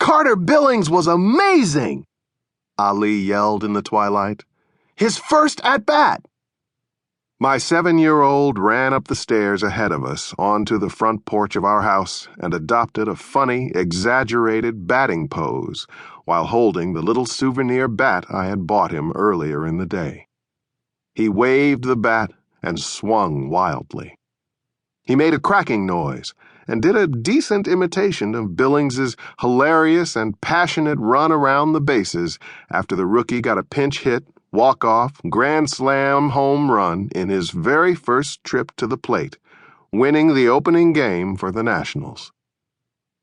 Carter Billings was amazing!" Ali yelled in the twilight. "His first at-bat!" My 7-year-old ran up the stairs ahead of us onto the front porch of our house and adopted a funny, exaggerated batting pose while holding the little souvenir bat I had bought him earlier in the day. He waved the bat and swung wildly. He made a cracking noise and did a decent imitation of Billings's hilarious and passionate run around the bases after the rookie got a pinch hit, walk-off, grand slam home run in his very first trip to the plate, winning the opening game for the Nationals.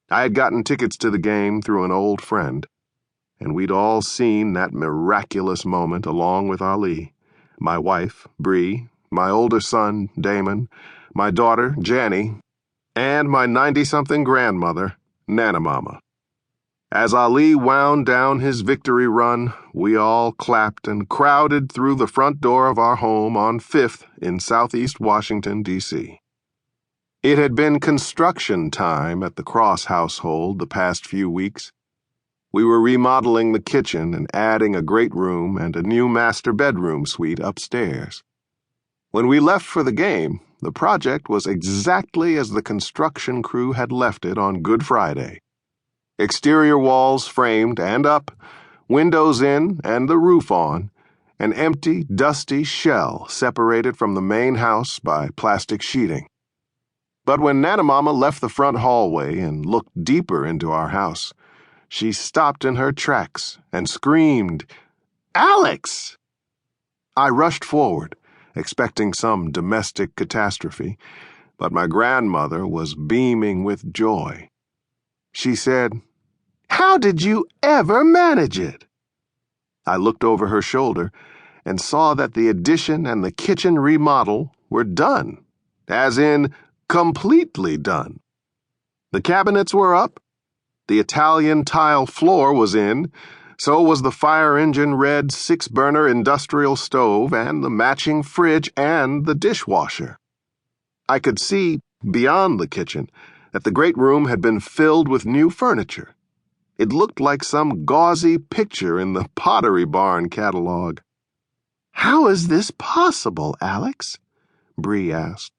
I had gotten tickets to the game through an old friend, and we'd all seen that miraculous moment along with Ali, my wife, Bree, my older son, Damon, my daughter, Janny, and my 90-something grandmother, Nana Mama. As Ali wound down his victory run, we all clapped and crowded through the front door of our home on 5th in southeast Washington, D.C. It had been construction time at the Cross household the past few weeks. We were remodeling the kitchen and adding a great room and a new master bedroom suite upstairs. When we left for the game, the project was exactly as the construction crew had left it on Good Friday. Exterior walls framed and up, windows in and the roof on, an empty, dusty shell separated from the main house by plastic sheeting. But when Nana Mama left the front hallway and looked deeper into our house, she stopped in her tracks and screamed, "Alex!" I rushed forward, expecting some domestic catastrophe, but my grandmother was beaming with joy. She said, "How did you ever manage it?" I looked over her shoulder and saw that the addition and the kitchen remodel were done, as in completely done. The cabinets were up, the Italian tile floor was in, so was the fire engine red 6-burner industrial stove and the matching fridge and the dishwasher. I could see, beyond the kitchen, that the great room had been filled with new furniture. It looked like some gauzy picture in the Pottery Barn catalog. "How is this possible, Alex?" Bree asked.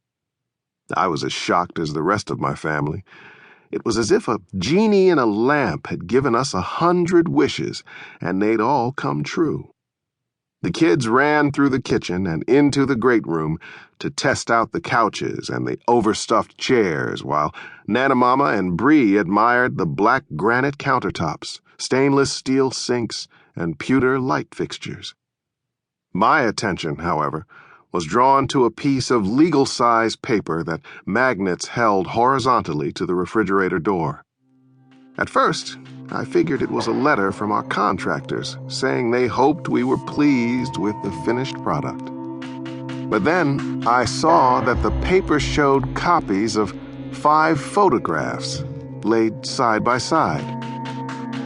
I was as shocked as the rest of my family. It was as if a genie in a lamp had given us 100 wishes, and they'd all come true. The kids ran through the kitchen and into the great room to test out the couches and the overstuffed chairs, while Nana Mama and Bree admired the black granite countertops, stainless steel sinks, and pewter light fixtures. My attention, however, was drawn to a piece of legal-size paper that magnets held horizontally to the refrigerator door. At first, I figured it was a letter from our contractors saying they hoped we were pleased with the finished product. But then I saw that the paper showed copies of 5 photographs laid side by side.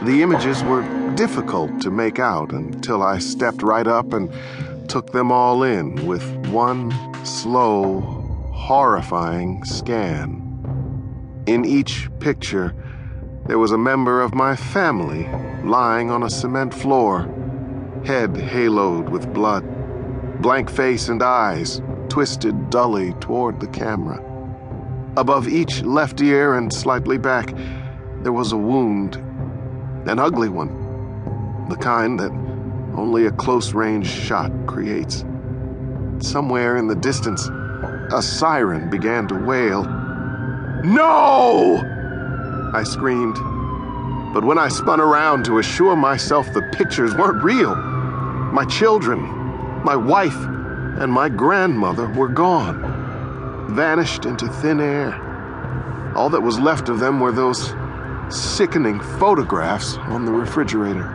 The images were difficult to make out until I stepped right up and took them all in with one slow, horrifying scan. In each picture, there was a member of my family lying on a cement floor, head haloed with blood, blank face and eyes twisted dully toward the camera. Above each left ear and slightly back, there was a wound, an ugly one, the kind that only a close-range shot creates. Somewhere in the distance, a siren began to wail. "No!" I screamed. But when I spun around to assure myself the pictures weren't real, my children, my wife, and my grandmother were gone, vanished into thin air. All that was left of them were those sickening photographs on the refrigerator.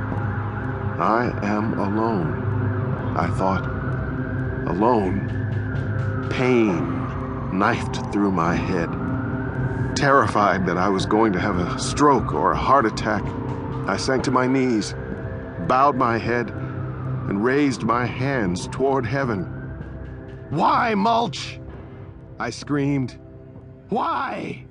I am alone, I thought. Alone. Pain knifed through my head. Terrified that I was going to have a stroke or a heart attack, I sank to my knees, bowed my head, and raised my hands toward heaven. "Why, Mulch?" I screamed. "Why?"